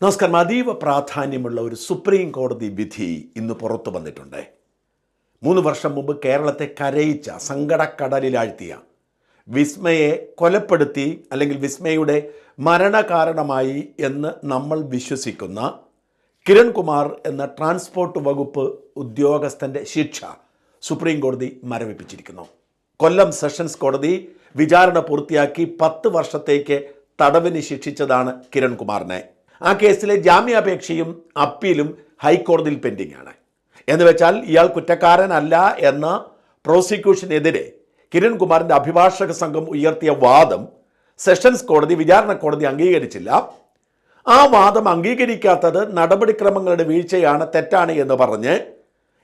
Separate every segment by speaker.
Speaker 1: നമസ്കാരം. അതീവ പ്രാധാന്യമുള്ള ഒരു സുപ്രീം കോടതി വിധി ഇന്ന് പുറത്തു വന്നിട്ടുണ്ട്. 3 വർഷം മുമ്പ് കേരളത്തെ കരയിച്ച, സങ്കടക്കടലിലാഴ്ത്തിയ, വിസ്മയെ കൊലപ്പെടുത്തി അല്ലെങ്കിൽ വിസ്മയുടെ മരണകാരണമായി എന്ന് നമ്മൾ വിശ്വസിക്കുന്ന കിരൺകുമാർ എന്ന ട്രാൻസ്പോർട്ട് വകുപ്പ് ഉദ്യോഗസ്ഥൻ്റെ ശിക്ഷ സുപ്രീം കോടതി മരവിപ്പിച്ചിരിക്കുന്നു. കൊല്ലം സെഷൻസ് കോടതി വിചാരണ പൂർത്തിയാക്കി 10 വർഷത്തേക്ക് തടവിന് ശിക്ഷിച്ചതാണ് കിരൺകുമാറിനെ. ആ കേസിലെ ജാമ്യാപേക്ഷയും അപ്പീലും ഹൈക്കോടതിയിൽ പെൻഡിംഗ് ആണ്. എന്ന് വെച്ചാൽ ഇയാൾ കുറ്റക്കാരനല്ല എന്ന പ്രോസിക്യൂഷനെതിരെ കിരൺകുമാറിൻ്റെ അഭിഭാഷക സംഘം ഉയർത്തിയ വാദം സെഷൻസ് കോടതി, വിചാരണ കോടതി അംഗീകരിച്ചില്ല. ആ വാദം അംഗീകരിക്കാത്തത് നടപടിക്രമങ്ങളുടെ വീഴ്ചയാണ്, തെറ്റാണ് എന്ന് പറഞ്ഞ്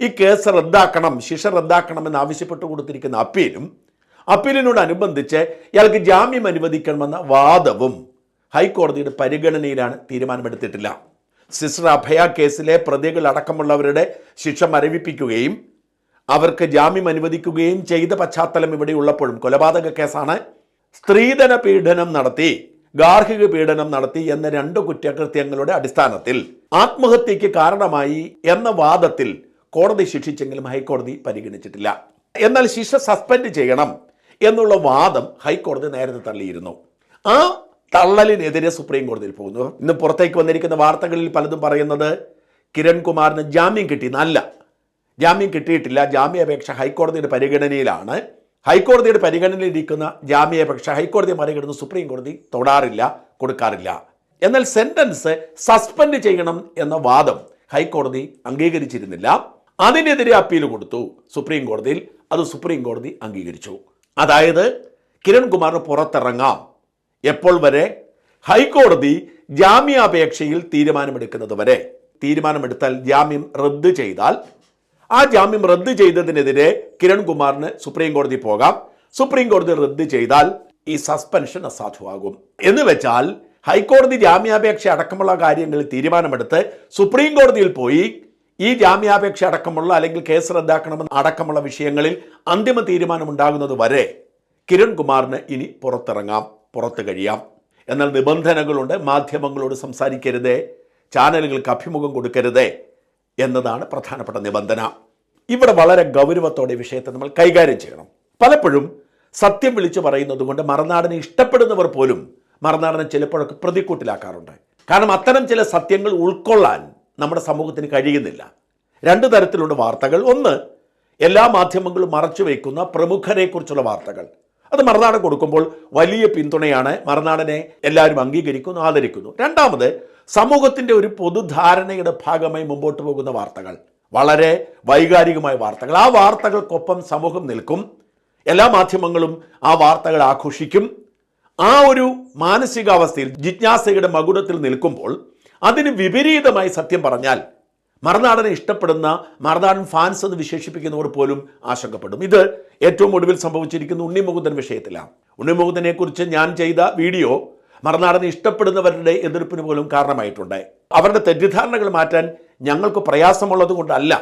Speaker 1: ഈ കേസ് റദ്ദാക്കണം, ശിക്ഷ റദ്ദാക്കണമെന്ന് ആവശ്യപ്പെട്ടു കൊടുത്തിരിക്കുന്ന അപ്പീലിനോടനുബന്ധിച്ച് ഇയാൾക്ക് ജാമ്യം അനുവദിക്കണമെന്ന വാദവും ഹൈക്കോടതിയുടെ പരിഗണനയിലാണ്. തീരുമാനമെടുത്തിട്ടില്ല. സിസ്റ്റർ അഭയ കേസിലെ പ്രതികൾ അടക്കമുള്ളവരുടെ ശിക്ഷ മരവിപ്പിക്കുകയും അവർക്ക് ജാമ്യം അനുവദിക്കുകയും ചെയ്ത പശ്ചാത്തലം ഇവിടെ ഉള്ളപ്പോഴും, കൊലപാതക കേസാണ്, സ്ത്രീധന പീഡനം നടത്തി, ഗാർഹിക പീഡനം നടത്തി എന്ന 2 കുറ്റകൃത്യങ്ങളുടെ അടിസ്ഥാനത്തിൽ ആത്മഹത്യക്ക് കാരണമായി എന്ന വാദത്തിൽ കോടതി ശിക്ഷിച്ചെങ്കിലും ഹൈക്കോടതി പരിഗണിച്ചിട്ടില്ല. എന്നാൽ ശിക്ഷ സസ്പെൻഡ് ചെയ്യണം എന്നുള്ള വാദം ഹൈക്കോടതി നേരത്തെ തള്ളിയിരുന്നു. ആ തള്ളലിനെതിരെ സുപ്രീം കോടതിയിൽ പോകുന്നു. ഇന്ന് പുറത്തേക്ക് വന്നിരിക്കുന്ന വാർത്തകളിൽ പലതും പറയുന്നത് കിരൺകുമാറിന് ജാമ്യം കിട്ടിയെന്നല്ല. ജാമ്യം കിട്ടിയിട്ടില്ല. ജാമ്യാപേക്ഷ ഹൈക്കോടതിയുടെ പരിഗണനയിലാണ്. ഹൈക്കോടതിയുടെ പരിഗണനയിലിരിക്കുന്ന ജാമ്യാപേക്ഷ ഹൈക്കോടതി മറികടന്ന് സുപ്രീം കോടതി തൊടാറില്ല, കൊടുക്കാറില്ല. എന്നാൽ സെന്റൻസ് സസ്പെൻഡ് ചെയ്യണം എന്ന വാദം ഹൈക്കോടതി അംഗീകരിച്ചിരുന്നില്ല. അതിനെതിരെ അപ്പീൽ കൊടുത്തു സുപ്രീം കോടതിയിൽ. അത് സുപ്രീം കോടതി അംഗീകരിച്ചു. അതായത് കിരൺകുമാറിന് പുറത്തിറങ്ങാം. എപ്പോൾ വരെ? ഹൈക്കോടതി ജാമ്യാപേക്ഷയിൽ തീരുമാനമെടുക്കുന്നത് വരെ. തീരുമാനമെടുത്താൽ, ജാമ്യം റദ്ദ് ചെയ്താൽ, ആ ജാമ്യം റദ്ദ് ചെയ്തതിനെതിരെ കിരൺകുമാറിന് സുപ്രീം കോടതി പോകാം. സുപ്രീം കോടതി റദ്ദ് ചെയ്താൽ ഈ സസ്പെൻഷൻ അസാധുവാകും. എന്ന് വെച്ചാൽ ഹൈക്കോടതി ജാമ്യാപേക്ഷ അടക്കമുള്ള കാര്യങ്ങളിൽ തീരുമാനമെടുത്ത് സുപ്രീം കോടതിയിൽ പോയി ഈ ജാമ്യാപേക്ഷ അടക്കമുള്ള അല്ലെങ്കിൽ കേസ് റദ്ദാക്കണമെന്ന് അടക്കമുള്ള വിഷയങ്ങളിൽ അന്തിമ തീരുമാനമുണ്ടാകുന്നത് വരെ കിരൺകുമാറിന് ഇനി പുറത്തിറങ്ങാം, പുറത്തു കഴിയാം. എന്നാൽ നിബന്ധനകളുണ്ട്. മാധ്യമങ്ങളോട് സംസാരിക്കരുതേ, ചാനലുകൾക്ക് അഭിമുഖം കൊടുക്കരുതേ എന്നതാണ് പ്രധാനപ്പെട്ട നിബന്ധന. ഇവിടെ വളരെ ഗൗരവത്തോടെ വിഷയത്തെ നമ്മൾ കൈകാര്യം ചെയ്യണം. പലപ്പോഴും സത്യം വിളിച്ചു പറയുന്നത് കൊണ്ട് മറുനാടിനെ ഇഷ്ടപ്പെടുന്നവർ പോലും മറുനാടിനെ ചിലപ്പോഴൊക്കെ പ്രതിക്കൂട്ടിലാക്കാറുണ്ട്. കാരണം അത്തരം ചില സത്യങ്ങൾ ഉൾക്കൊള്ളാൻ നമ്മുടെ സമൂഹത്തിന് കഴിയുന്നില്ല. 2 തരത്തിലുള്ള വാർത്തകൾ. ഒന്ന്, എല്ലാ മാധ്യമങ്ങളും മറച്ചു വയ്ക്കുന്ന പ്രമുഖരെക്കുറിച്ചുള്ള വാർത്തകൾ. അത് മറുനാടൻ കൊടുക്കുമ്പോൾ വലിയ പിന്തുണയാണ്, മറുനാടനെ എല്ലാവരും അംഗീകരിക്കുന്നു, ആദരിക്കുന്നു. രണ്ടാമത്, സമൂഹത്തിൻ്റെ ഒരു പൊതുധാരണയുടെ ഭാഗമായി മുമ്പോട്ട് പോകുന്ന വാർത്തകൾ, വളരെ വൈകാരികമായ വാർത്തകൾ. ആ വാർത്തകൾക്കൊപ്പം സമൂഹം നിൽക്കും. എല്ലാ മാധ്യമങ്ങളും ആ വാർത്തകൾ ആഘോഷിക്കും. ആ ഒരു മാനസികാവസ്ഥയിൽ, ജിജ്ഞാസയുടെ മകുടത്തിൽ നിൽക്കുമ്പോൾ അതിന് വിപരീതമായി സത്യം പറഞ്ഞാൽ മറുനാടനെ ഇഷ്ടപ്പെടുന്ന, മറുനാടൻ ഫാൻസ് എന്ന് വിശേഷിപ്പിക്കുന്നവർ പോലും ആശങ്കപ്പെടും. ഇത് ഏറ്റവും ഒടുവിൽ സംഭവിച്ചിരിക്കുന്ന ഉണ്ണി മുകുന്ദൻ വിഷയത്തിലാണ്. ഉണ്ണി മുകുന്ദനെ കുറിച്ച് ഞാൻ ചെയ്ത വീഡിയോ മറുനാടനെ ഇഷ്ടപ്പെടുന്നവരുടെ എതിർപ്പിന് പോലും കാരണമായിട്ടുണ്ട്. അവരുടെ തെറ്റിദ്ധാരണകൾ മാറ്റാൻ ഞങ്ങൾക്ക് പ്രയാസമുള്ളത് കൊണ്ടല്ല,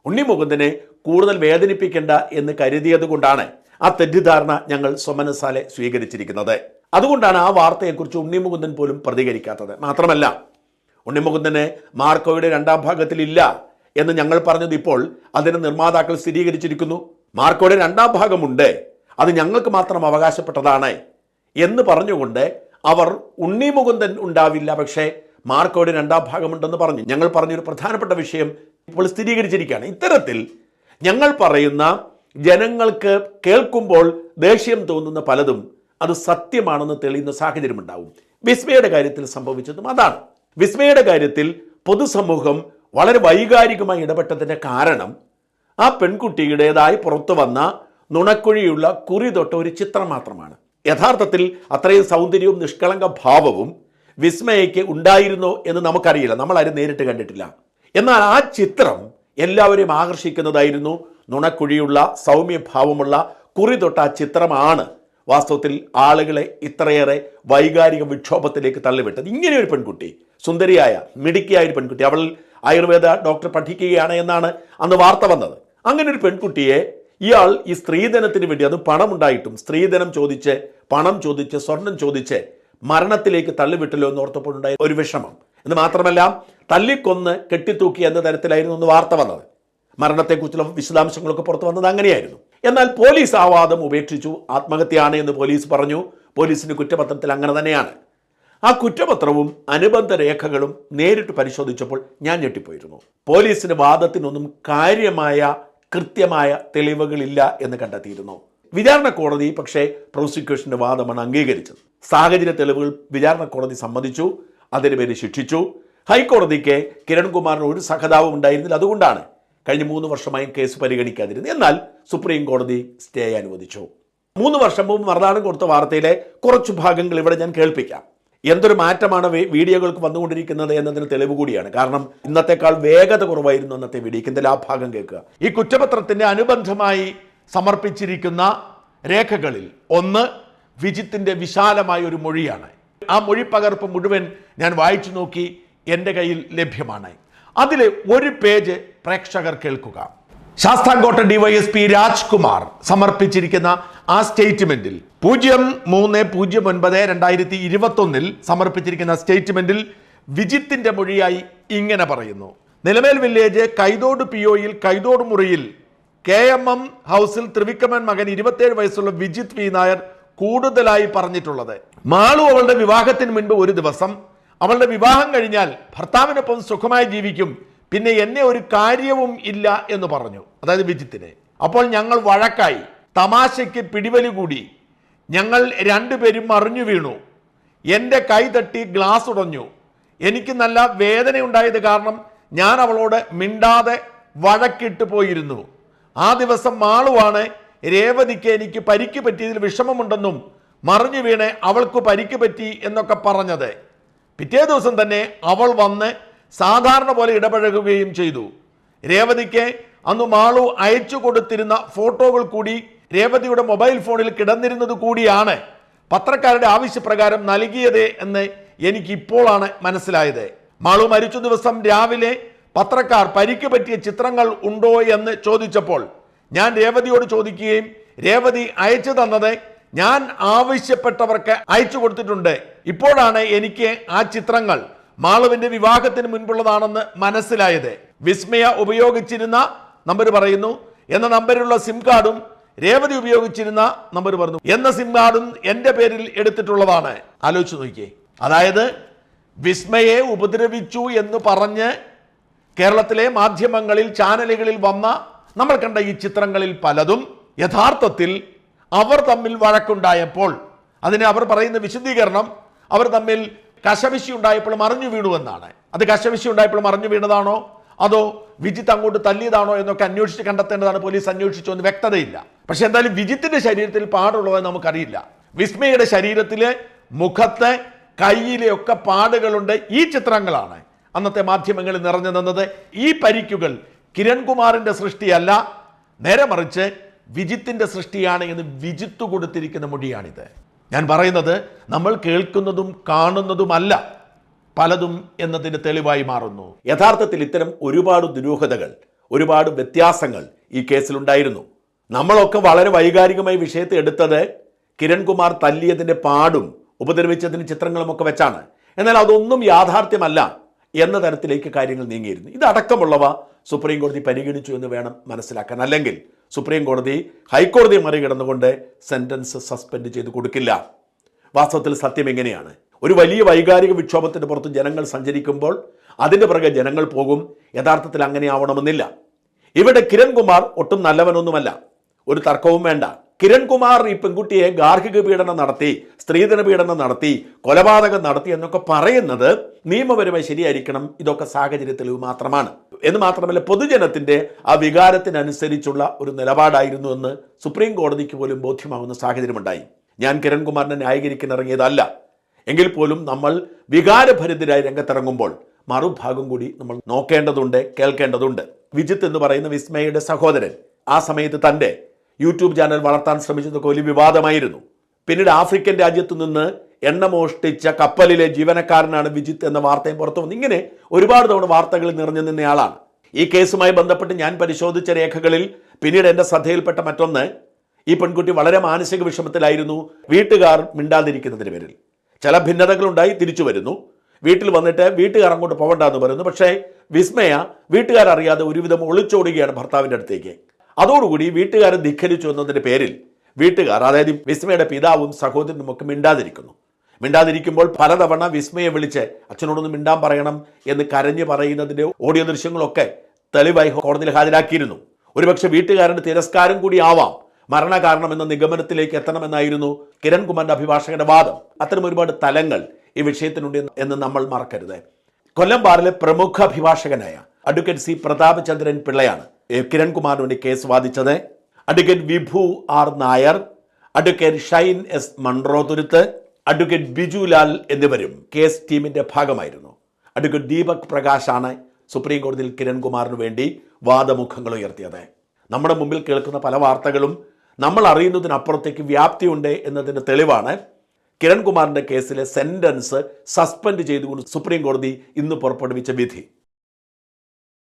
Speaker 1: ഉണ്ണി മുകുന്ദനെ കൂടുതൽ വേദനിപ്പിക്കേണ്ട എന്ന് കരുതിയത് കൊണ്ടാണ് ആ തെറ്റിദ്ധാരണ ഞങ്ങൾ സ്വമനസാലെ സ്വീകരിച്ചിരിക്കുന്നത്. അതുകൊണ്ടാണ് ആ വാർത്തയെക്കുറിച്ച് ഉണ്ണി മുകുന്ദൻ പോലും പ്രതികരിക്കാത്തത്. മാത്രമല്ല, ഉണ്ണിമുകുന്ദനെ മാർക്കോയുടെ 2ാം ഭാഗത്തിലില്ല എന്ന് ഞങ്ങൾ പറഞ്ഞത് ഇപ്പോൾ അതിന് നിർമ്മാതാക്കൾ സ്ഥിരീകരിച്ചിരിക്കുന്നു. മാർക്കോയുടെ 2ാം ഭാഗമുണ്ട്, അത് ഞങ്ങൾക്ക് മാത്രം അവകാശപ്പെട്ടതാണ് എന്ന് പറഞ്ഞുകൊണ്ട് അവർ ഉണ്ണിമുകുന്ദൻ ഉണ്ടാവില്ല, പക്ഷേ മാർക്കോയുടെ 2ാം ഭാഗമുണ്ടെന്ന് പറഞ്ഞു. ഞങ്ങൾ പറഞ്ഞൊരു പ്രധാനപ്പെട്ട വിഷയം ഇപ്പോൾ സ്ഥിരീകരിച്ചിരിക്കുകയാണ്. ഇത്തരത്തിൽ ഞങ്ങൾ പറയുന്ന, ജനങ്ങൾക്ക് കേൾക്കുമ്പോൾ ദേഷ്യം തോന്നുന്ന പലതും അത് സത്യമാണെന്ന് തെളിയുന്ന സാഹചര്യമുണ്ടാവും. വിസ്മയുടെ കാര്യത്തിൽ സംഭവിച്ചതും അതാണ്. വിസ്മയുടെ കാര്യത്തിൽ പൊതുസമൂഹം വളരെ വൈകാരികമായി ഇടപെട്ടതിൻ്റെ കാരണം ആ പെൺകുട്ടിയുടേതായി പുറത്തു വന്ന നുണക്കുഴിയുള്ള കുറി തൊട്ട ഒരു ചിത്രം മാത്രമാണ്. യഥാർത്ഥത്തിൽ അത്രയും സൗന്ദര്യവും നിഷ്കളങ്ക ഭാവവും വിസ്മയയ്ക്ക് ഉണ്ടായിരുന്നോ എന്ന് നമുക്കറിയില്ല, നമ്മളാരും നേരിട്ട് കണ്ടിട്ടില്ല. എന്നാൽ ആ ചിത്രം എല്ലാവരെയും ആകർഷിക്കുന്നതായിരുന്നു. നുണക്കുഴിയുള്ള സൗമ്യഭാവമുള്ള കുറി തൊട്ട ആ ചിത്രമാണ് വാസ്തവത്തിൽ ആളുകളെ ഇത്രയേറെ വൈകാരിക വിക്ഷോഭത്തിലേക്ക് തള്ളിവിട്ടത്. ഇങ്ങനെ ഒരു പെൺകുട്ടി, സുന്ദരിയായ മിടുക്കിയായ ഒരു പെൺകുട്ടി, അവൾ ആയുർവേദ ഡോക്ടർ പഠിക്കുകയാണ് എന്നാണ് അന്ന് വാർത്ത വന്നത്. അങ്ങനെ ഒരു പെൺകുട്ടിയെ ഇയാൾ ഈ സ്ത്രീധനത്തിന് വേണ്ടി, അത് പണമുണ്ടായിട്ടും സ്ത്രീധനം ചോദിച്ച്, പണം ചോദിച്ച്, സ്വർണം ചോദിച്ച് മരണത്തിലേക്ക് തള്ളിവിട്ടല്ലോ എന്നോർത്തപ്പോഴുണ്ടായ ഒരു വിഷമം. എന്ന് മാത്രമല്ല തല്ലിക്കൊന്ന് കെട്ടിത്തൂക്കി എന്ന തരത്തിലായിരുന്നു ഒന്ന് വാർത്ത വന്നത്. മരണത്തെക്കുറിച്ചുള്ള വിശദാംശങ്ങളൊക്കെ പുറത്തു വന്നത് അങ്ങനെയായിരുന്നു. എന്നാൽ പോലീസ് ആ വാദം ഉപേക്ഷിച്ചു. ആത്മഹത്യയാണ് എന്ന് പോലീസ് പറഞ്ഞു. പോലീസിന്റെ കുറ്റപത്രത്തിൽ അങ്ങനെ തന്നെയാണ്. ആ കുറ്റപത്രവും അനുബന്ധ രേഖകളും നേരിട്ട് പരിശോധിച്ചപ്പോൾ ഞാൻ ഞെട്ടിപ്പോയിരുന്നു. പോലീസിന്റെ വാദത്തിനൊന്നും കാര്യമായ കൃത്യമായ തെളിവുകളില്ല എന്ന് കണ്ടെത്തിയിരുന്നു. വിചാരണ കോടതി പക്ഷേ പ്രോസിക്യൂഷന്റെ വാദമാണ് അംഗീകരിച്ചത്. സാഹചര്യ തെളിവുകൾ വിചാരണ കോടതി സമ്മതിച്ചു, അതിന് പേര് ശിക്ഷിച്ചു. ഹൈക്കോടതിക്ക് കിരൺകുമാറിന് ഒരു സഹതാവും ഉണ്ടായിരുന്നില്ല. അതുകൊണ്ടാണ് കഴിഞ്ഞ 3 വർഷമായും കേസ് പരിഗണിക്കാതിരുന്നത്. എന്നാൽ സുപ്രീം കോടതി സ്റ്റേ അനുവദിച്ചു. 3 വർഷം മുമ്പ് മറുനാടൻ കൊടുത്ത വാർത്തയിലെ കുറച്ച് ഭാഗങ്ങൾ ഇവിടെ ഞാൻ കേൾപ്പിക്കാം. എന്തൊരു മാറ്റമാണ് വീഡിയോകൾക്ക് വന്നുകൊണ്ടിരിക്കുന്നത് എന്നതിന് തെളിവ് കൂടിയാണ്. കാരണം ഇന്നത്തെക്കാൾ വേഗത കുറവായിരുന്നു അന്നത്തെ വീഡിയോക്ക്. എന്തായാലും ആ ഭാഗം കേൾക്കുക. ഈ കുറ്റപത്രത്തിന്റെ അനുബന്ധമായി സമർപ്പിച്ചിരിക്കുന്ന രേഖകളിൽ ഒന്ന് വിജിത്തിന്റെ വിശാലമായ ഒരു മൊഴിയാണ്. ആ മൊഴി പകർപ്പ് മുഴുവൻ ഞാൻ വായിച്ചു നോക്കി, എൻ്റെ കയ്യിൽ ലഭ്യമാണ്. അതിൽ ഒരു പേജ് പ്രേക്ഷകർ കേൾക്കുക. ശാസ്താംകോട്ട ഡിവൈഎസ്പി രാജ്കുമാർ സമർപ്പിച്ചിരിക്കുന്ന ആ സ്റ്റേറ്റ്മെന്റിൽ 03/09/2021 സമർപ്പിച്ചിരിക്കുന്ന സ്റ്റേറ്റ്മെന്റിൽ വിജിത്തിന്റെ മൊഴിയായി ഇങ്ങനെ പറയുന്നു. നിലമേൽ വില്ലേജ് കൈതോട് പിഒയിൽ കൈതോട് മുറിയിൽ KMM ഹൗസിൽ ത്രിവിക്രമൻ മകൻ 27 വയസ്സുള്ള വിജിത് വി നായർ കൂടുതലായി പറഞ്ഞിട്ടുള്ളത്, മാളു അവളുടെ വിവാഹത്തിന് മുൻപ് ഒരു ദിവസം അവളുടെ വിവാഹം കഴിഞ്ഞാൽ ഭർത്താവിനൊപ്പം സുഖമായി ജീവിക്കും, പിന്നെ എന്നെ ഒരു കാര്യവും ഇല്ല എന്ന് പറഞ്ഞു. അതായത് വിജിത്തിനെ. അപ്പോൾ ഞങ്ങൾ വഴക്കായി, തമാശയ്ക്ക് പിടിവലി കൂടി, ഞങ്ങൾ രണ്ടുപേരും മറിഞ്ഞു വീണു, എൻ്റെ കൈ തട്ടി ഗ്ലാസ് ഉടഞ്ഞു, എനിക്ക് നല്ല വേദനയുണ്ടായത് കാരണം ഞാൻ അവളോട് മിണ്ടാതെ വഴക്കിട്ട് പോയിരുന്നു. ആ ദിവസം മാളുവാണ് രേവതിക്ക് എനിക്ക് പരിക്ക് പറ്റിയതിൽ വിഷമമുണ്ടെന്നും മറിഞ്ഞു വീണ് അവൾക്ക് പരിക്ക് പറ്റി എന്നൊക്കെ പറഞ്ഞത്. പിറ്റേ ദിവസം തന്നെ അവൾ വന്ന് സാധാരണ പോലെ ഇടപഴകുകയും ചെയ്തു. രേവതിക്ക് അന്ന് മാളു അയച്ചു കൊടുത്തിരുന്ന ഫോട്ടോകൾ കൂടി രേവതിയുടെ മൊബൈൽ ഫോണിൽ കിടന്നിരുന്നത് കൂടിയാണ് പത്രക്കാരുടെ ആവശ്യപ്രകാരം നൽകിയത് എന്ന് എനിക്ക് ഇപ്പോഴാണ് മനസ്സിലായത്. മാളു മരിച്ച ദിവസം രാവിലെ പത്രക്കാർ പരിക്ക് പറ്റിയ ചിത്രങ്ങൾ ഉണ്ടോ എന്ന് ചോദിച്ചപ്പോൾ ഞാൻ രേവതിയോട് ചോദിക്കുകയും രേവതി അയച്ചു തന്നത് ഞാൻ ആവശ്യപ്പെട്ടവർക്ക് അയച്ചു കൊടുത്തിട്ടുണ്ട്. ഇപ്പോഴാണ് എനിക്ക് ആ ചിത്രങ്ങൾ മാളുവിന്റെ വിവാഹത്തിന് മുൻപുള്ളതാണെന്ന് മനസ്സിലായത്. വിസ്മയ ഉപയോഗിച്ചിരുന്ന നമ്പർ പറയുന്നു എന്ന നമ്പറിലുള്ള സിം കാർഡും രേവതി ഉപയോഗിച്ചിരുന്ന നമ്പർ പറഞ്ഞു എന്ന സിം കാർഡും എൻ്റെ പേരിൽ എടുത്തിട്ടുള്ളതാണ്. ആലോചിച്ച് നോക്കിയേ. അതായത് വിസ്മയെ ഉപദ്രവിച്ചു എന്ന് പറഞ്ഞ് കേരളത്തിലെ മാധ്യമങ്ങളിൽ ചാനലുകളിൽ വന്ന നമ്മൾ കണ്ട ഈ ചിത്രങ്ങളിൽ പലതും യഥാർത്ഥത്തിൽ അവർ തമ്മിൽ വഴക്കുണ്ടായപ്പോൾ അതിന് അവർ പറയുന്ന വിശദീകരണം അവർ തമ്മിൽ കശവിശി ഉണ്ടായപ്പോൾ മറിഞ്ഞു വീണുവെന്നാണ്. അത് കശവിശി ഉണ്ടായപ്പോൾ മറിഞ്ഞു വീണതാണോ അതോ വിജിത്ത് അങ്ങോട്ട് തല്ലിയതാണോ എന്നൊക്കെ അന്വേഷിച്ച് കണ്ടെത്തേണ്ടതാണ്. പോലീസ് അന്വേഷിച്ചോ എന്ന് വ്യക്തതയില്ല. പക്ഷെ എന്തായാലും വിജിത്തിന്റെ ശരീരത്തിൽ പാടുള്ളതെന്ന് നമുക്കറിയില്ല. വിസ്മയുടെ ശരീരത്തിലെ മുഖത്തെ കയ്യിലെ ഒക്കെ പാടുകളുണ്ട്. ഈ ചിത്രങ്ങളാണ് അന്നത്തെ മാധ്യമങ്ങളിൽ നിറഞ്ഞു നിന്നത്. ഈ പരിക്കുകൾ കിരൺകുമാറിന്റെ സൃഷ്ടിയല്ല, നേരെ മറിച്ച് വിജിത്തിന്റെ സൃഷ്ടിയാണ് എന്ന് വിജിത്ത് കൊടുത്തിരിക്കുന്ന മൊഴിയാണിത്. ഞാൻ പറയുന്നത് നമ്മൾ കേൾക്കുന്നതും കാണുന്നതുമല്ല പലതും എന്നതിന് തെളിവായി മാറുന്നു. യഥാർത്ഥത്തിൽ ഇത്തരം ഒരുപാട് ദുരൂഹതകൾ, ഒരുപാട് വ്യത്യാസങ്ങൾ ഈ കേസിലുണ്ടായിരുന്നു. നമ്മളൊക്കെ വളരെ വൈകാരികമായി വിഷയത്തെ എടുത്തത് കിരൺകുമാർ തല്ലിയതിൻ്റെ പാടും ഉപദ്രവിച്ചതിന് ചിത്രങ്ങളുമൊക്കെ വെച്ചാണ്. എന്നാൽ അതൊന്നും യാഥാർത്ഥ്യമല്ല എന്ന തരത്തിലേക്ക് കാര്യങ്ങൾ നീങ്ങിയിരുന്നു. ഇതടക്കമുള്ളവ സുപ്രീം കോടതി പരിഗണിച്ചു എന്ന് വേണം മനസ്സിലാക്കാൻ. അല്ലെങ്കിൽ സുപ്രീം കോടതി ഹൈക്കോടതിയെ മറികടന്നുകൊണ്ട് സെന്റൻസ് സസ്പെൻഡ് ചെയ്ത് കൊടുക്കില്ല. വാസ്തവത്തിൽ സത്യം എങ്ങനെയാണ്? ഒരു വലിയ വൈകാരിക വിക്ഷോഭത്തിന് പുറത്ത് ജനങ്ങൾ സഞ്ചരിക്കുമ്പോൾ അതിൻ്റെ പുറകെ ജനങ്ങൾ പോകും. യഥാർത്ഥത്തിൽ അങ്ങനെ ആവണമെന്നില്ല. ഇവിടെ കിരൺകുമാർ ഒട്ടും നല്ലവനൊന്നുമല്ല, ഒരു തർക്കവും വേണ്ട. കിരൺകുമാർ ഈ പെൺകുട്ടിയെ ഗാർഹിക പീഡനം നടത്തി, സ്ത്രീധന പീഡനം നടത്തി, കൊലപാതകം നടത്തി എന്നൊക്കെ പറയുന്നത് നിയമപരമായി ശരിയായിരിക്കണം. ഇതൊക്കെ സാഹചര്യ തെളിവ് മാത്രമാണ്. എന്ന് മാത്രമല്ല, പൊതുജനത്തിന്റെ ആ വികാരത്തിനനുസരിച്ചുള്ള ഒരു നിലപാടായിരുന്നു എന്ന് സുപ്രീം കോടതിക്ക് പോലും ബോധ്യമാവുന്ന സാഹചര്യമുണ്ടായി. ഞാൻ കിരൺകുമാറിനെ ന്യായീകരിക്കാൻ ഇറങ്ങിയതല്ല. എങ്കിൽ പോലും നമ്മൾ വികാരഭരിതരായി രംഗത്തിറങ്ങുമ്പോൾ മറുഭാഗം കൂടി നമ്മൾ നോക്കേണ്ടതുണ്ട്, കേൾക്കേണ്ടതുണ്ട്. വിജിത്ത് എന്ന് പറയുന്ന വിസ്മയുടെ സഹോദരൻ ആ സമയത്ത് തൻ്റെ യൂട്യൂബ് ചാനൽ വളർത്താൻ ശ്രമിച്ചതൊക്കെ വലിയ വിവാദമായിരുന്നു. പിന്നീട് ആഫ്രിക്കൻ രാജ്യത്തു നിന്ന് എണ്ണ മോഷ്ടിച്ച കപ്പലിലെ ജീവനക്കാരനാണ് വിജിത്ത് എന്ന വാർത്തയും പുറത്തു വന്നു. ഇങ്ങനെ ഒരുപാട് തവണ വാർത്തകളിൽ നിറഞ്ഞു നിന്നയാളാണ്. ഈ കേസുമായി ബന്ധപ്പെട്ട് ഞാൻ പരിശോധിച്ച രേഖകളിൽ പിന്നീട് എൻ്റെ ശ്രദ്ധയിൽപ്പെട്ട മറ്റൊന്ന്, ഈ പെൺകുട്ടി വളരെ മാനസിക വിഷമത്തിലായിരുന്നു. വീട്ടുകാർ മിണ്ടാതിരിക്കുന്നതിന് പേരിൽ ചില ഭിന്നതകളുണ്ടായി, തിരിച്ചു വരുന്നു. വീട്ടിൽ വന്നിട്ട് വീട്ടുകാർ അങ്ങോട്ട് പോകണ്ടെന്ന് പറയുന്നു. പക്ഷേ വിസ്മയ വീട്ടുകാരറിയാതെ ഒരുവിധം ഒളിച്ചോടുകയാണ് ഭർത്താവിൻ്റെ അടുത്തേക്ക്. അതോടുകൂടി വീട്ടുകാരെ ധിക്കരിച്ചു എന്നതിൻ്റെ പേരിൽ വീട്ടുകാർ, അതായത് വിസ്മയുടെ പിതാവും സഹോദരനും ഒക്കെ മിണ്ടാതിരിക്കുമ്പോൾ പലതവണ വിസ്മയെ വിളിച്ച് അച്ഛനോടൊന്ന് മിണ്ടാൻ പറയണം എന്ന് കരഞ്ഞു പറയുന്നതിൻ്റെ ഓഡിയോ ദൃശ്യങ്ങളൊക്കെ തെളിവായി കോടതിയിൽ ഹാജരാക്കിയിരുന്നു. ഒരുപക്ഷെ വീട്ടുകാരുടെ തിരസ്കാരം കൂടി ആവാം മരണകാരണം എന്ന നിഗമനത്തിലേക്ക് എത്തണമെന്നായിരുന്നു കിരൺകുമാറിന്റെ അഭിഭാഷകന്റെ വാദം. അത്തരം ഒരുപാട് തലങ്ങൾ ഈ വിഷയത്തിനുണ്ട് എന്ന് നമ്മൾ മറക്കരുത്. കൊല്ലം ബാറിലെ പ്രമുഖ അഭിഭാഷകനായ അഡ്വക്കേറ്റ് സി പ്രതാപചന്ദ്രൻ പിള്ളയാണ് കിരൺകുമാറിന് വേണ്ടി കേസ് വാദിച്ചത്. Advocate Vibhu R Nair, advocate Shine S Munroethuruthu, advocate Bijulal എന്നിവരും കേസ് ടീമിന്റെ ഭാഗമായിരുന്നു. അഡ്വക്കേറ്റ് ദീപക് പ്രകാശാണ് സുപ്രീം കോടതിയിൽ കിരൺകുമാറിന് വേണ്ടി വാദമുഖങ്ങൾ ഉയർത്തിയത്. നമ്മുടെ മുമ്പിൽ കേൾക്കുന്ന പല വാർത്തകളും നമ്മൾ അറിയുന്നതിനപ്പുറത്തേക്ക് വ്യാപ്തിയുണ്ട് എന്നതിന് തെളിവാണ് കിരൺകുമാറിന്റെ കേസിലെ സെന്റൻസ് സസ്പെൻഡ് ചെയ്തുകൊണ്ട് സുപ്രീം കോടതി ഇന്ന് പുറപ്പെടുവിച്ച വിധി.